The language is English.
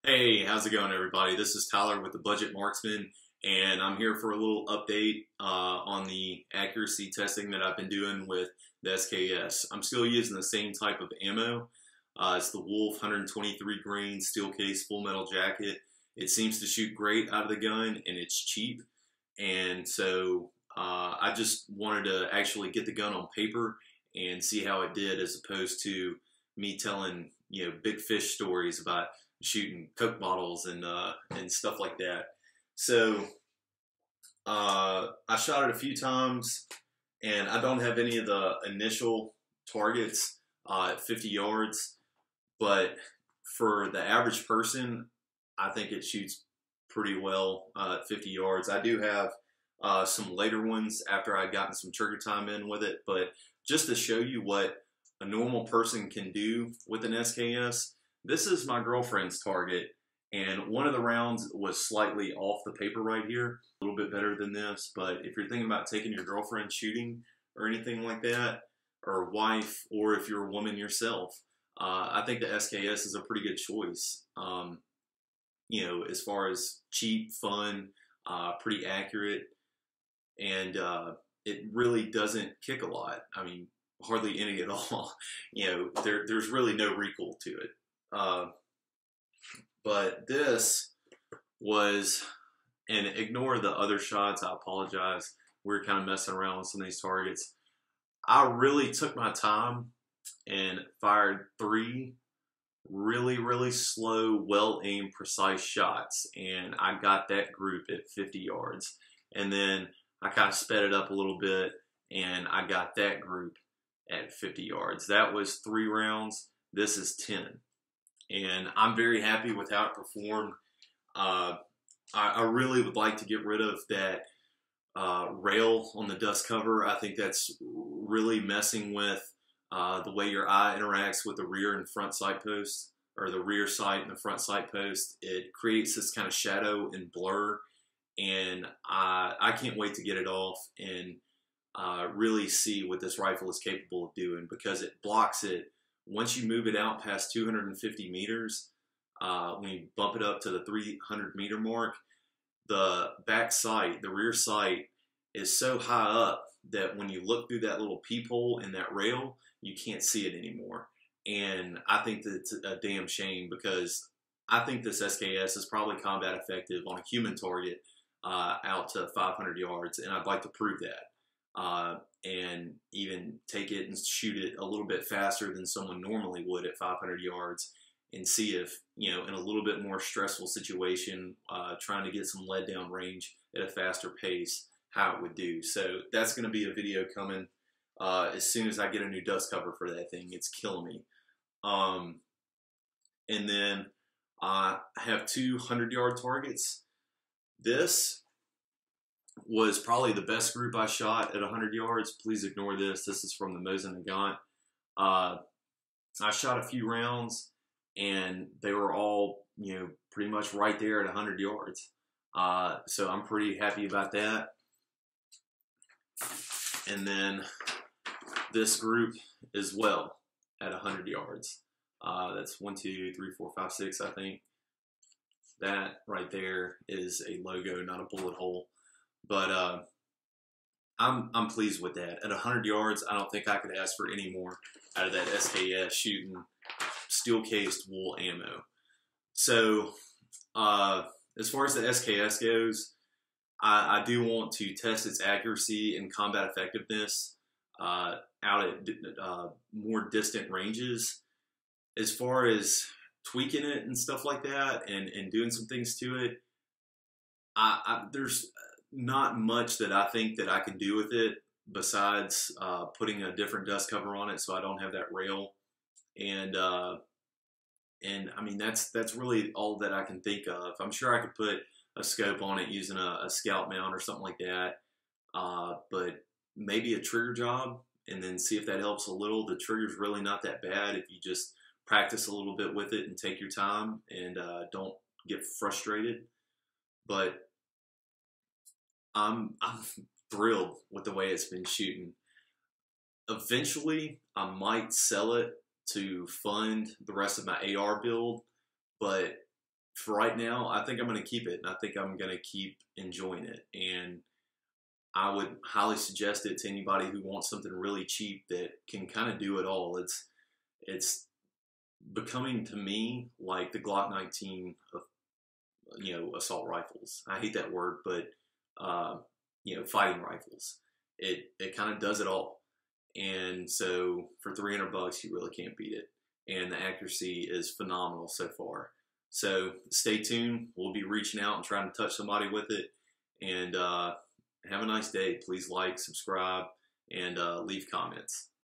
Hey, how's it going, everybody? This is Tyler with the Budget Marksman, and I'm here for a little update on the accuracy testing that I've been doing with the SKS. I'm still using the same type of ammo. It's the Wolf 123 grain steel case full metal jacket. It seems to shoot great out of the gun, and it's cheap. And so I just wanted to actually get the gun on paper and see how it did, as opposed to me telling big fish stories about shooting Coke bottles and stuff like that. So I shot it a few times, and I don't have any of the initial targets at 50 yards, but for the average person, I think it shoots pretty well at 50 yards. I do have some later ones after I'd gotten some trigger time in with it, but just to show you what a normal person can do with an SKS, this is my girlfriend's target, and one of the rounds was slightly off the paper right here, a little bit better than this. But if you're thinking about taking your girlfriend shooting or anything like that, or wife, or if you're a woman yourself, I think the SKS is a pretty good choice. As far as cheap, fun, pretty accurate, and it really doesn't kick a lot. I mean, hardly any at all. There's really no recoil to it. But this was, and ignore the other shots, I apologize. We were kind of messing around with some of these targets. I really took my time and fired three really slow, well-aimed, precise shots, and I got that group at 50 yards. And then I kind of sped it up a little bit, and I got that group at 50 yards. That was 3 rounds. This is 10. And I'm very happy with how it performed. I really would like to get rid of that rail on the dust cover. I think that's really messing with the way your eye interacts with the rear and front sight post, or the rear sight and the front sight post. It creates this kind of shadow and blur, and I can't wait to get it off and really see what this rifle is capable of doing, because it blocks it. Once you move it out past 250 meters, when you bump it up to the 300 meter mark, the back sight, the rear sight, is so high up that when you look through that little peephole in that rail, you can't see it anymore. And I think that it's a damn shame, because I think this SKS is probably combat effective on a human target out to 500 yards, and I'd like to prove that. And even take it and shoot it a little bit faster than someone normally would at 500 yards, and see if, in a little bit more stressful situation, trying to get some lead down range at a faster pace, how it would do. So that's going to be a video coming as soon as I get a new dust cover for that thing. It's killing me. And then I have 200-yard targets. This was probably the best group I shot at 100 yards. Please ignore this. This is from the Mosin and Gaunt. I shot a few rounds, and they were all, pretty much right there at 100 yards. So I'm pretty happy about that. And then this group as well at 100 yards. That's 1, 2, 3, 4, 5, 6, I think. That right there is a logo, not a bullet hole. But I'm pleased with that. At 100 yards, I don't think I could ask for any more out of that SKS shooting steel-cased wool ammo. So as far as the SKS goes, I do want to test its accuracy and combat effectiveness out at more distant ranges. As far as tweaking it and stuff like that, and doing some things to it, there's not much that I think that I can do with it besides putting a different dust cover on it so I don't have that rail. And I mean, that's really all that I can think of. I'm sure I could put a scope on it using a scout mount or something like that, but maybe a trigger job, and then see if that helps a little. The trigger's really not that bad if you just practice a little bit with it and take your time and don't get frustrated. But I'm thrilled with the way it's been shooting. Eventually, I might sell it to fund the rest of my AR build, but for right now, I think I'm going to keep it, and I think I'm going to keep enjoying it. And I would highly suggest it to anybody who wants something really cheap that can kind of do it all. It's becoming to me like the Glock 19 of, you know, assault rifles. I hate that word, but you know, fighting rifles. It kind of does it all. And so for $300, you really can't beat it. And the accuracy is phenomenal so far. So stay tuned. We'll be reaching out and trying to touch somebody with it. And have a nice day. Please like, subscribe, and leave comments.